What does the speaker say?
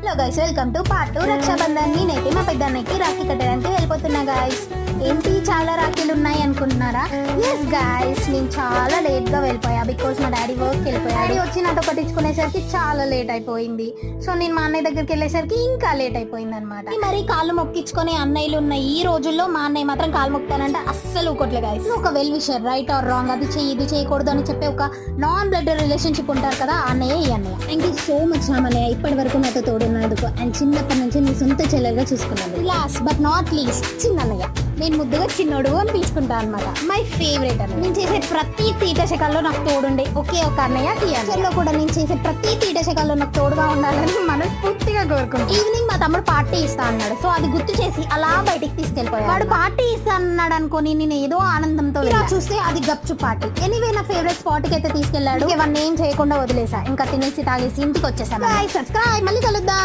Hello guys, welcome to part 2 Rakshabandhan. నేనైతే మా పెద్దన్నకి రాఖీ కట్టడానికి వెళ్ళిపోతున్నా గైస్. ఏంటి చాలా రాఖీలు ఉన్నాయి అనుకుంటున్నారా? ఎస్ గైస్, నేను చాలా లేట్గా వెళ్ళిపోయా బికాస్ మా డాడీ వర్క్కి వెళ్ళిపోయా. డాడీ వచ్చి నాతో కట్టించుకునేసరికి చాలా లేట్ అయిపోయింది. సో నేను మా అన్నయ్య దగ్గరికి వెళ్ళేసరికి ఇంకా లేట్ అయిపోయింది అనమాట. మరి కాళ్ళు మొక్కించుకునే అన్నయ్యలు ఉన్న ఈ రోజుల్లో మా అన్నయ్య మాత్రం కాళ్ళు మొక్కుతానంటే అస్సలు ఊకోట్లే గైస్. ఒక well wisher, right are wrong, అది చెయ్యి ఇది చేయకూడదు అని చెప్పే ఒక నాన్ బ్లడ్ రిలేషన్షిప్ ఉంటారు కదా, అన్నయ్య ఈ అన్నయ్య. థ్యాంక్ యూ సో మచ్ రామన్నయ్య, ఇప్పటి వరకు నాతో తోడున్నందుకు అండ్ చిన్నప్పటి నుంచి నీ సొంత చెల్లెలుగా చూసుకున్నాను. లాస్ట్ బట్ నాట్ లీస్ట్ చిన్నన్నయ్య. నేను ముద్దుగా చిన్నోడు అని పిలుచుకుంటా అనమాట. మై ఫేవరెట్ అన్నయ్య. నేను చేసే ప్రతి తీటశకాల్లో నాకు తోడుండే ఒకే ఒక అన్నయ్య టీఆర్లో కూడా నేను చేసే ప్రతి తీటశకాల్లో నాకు తోడుగా ఉండాలని మనస్ఫూర్తిగా కోరుకుంటాను. ఈవినింగ్ మా తమ్ముడు పార్టీ ఇస్తా అన్నాడు, సో అది గుర్తు చేసి అలా బయటికి తీసుకెళ్ళిపోయాడు. వాడు పార్టీ ఇస్తా అన్నాడు అనుకోని నేను ఏదో ఆనందంతో చూస్తే అది గప్చు పార్టీ. ఎనీవే నా ఫేవరెట్ స్పాట్ కి అయితే తీసుకెళ్లాడు. ఇవన్నీ ఏం చేయకుండా వదిలేసా, ఇంకా తినేసి తాగేసి ఇంటికి వచ్చేసాను. సబ్స్క్రైబ్, మళ్ళీ కలుద్దాం.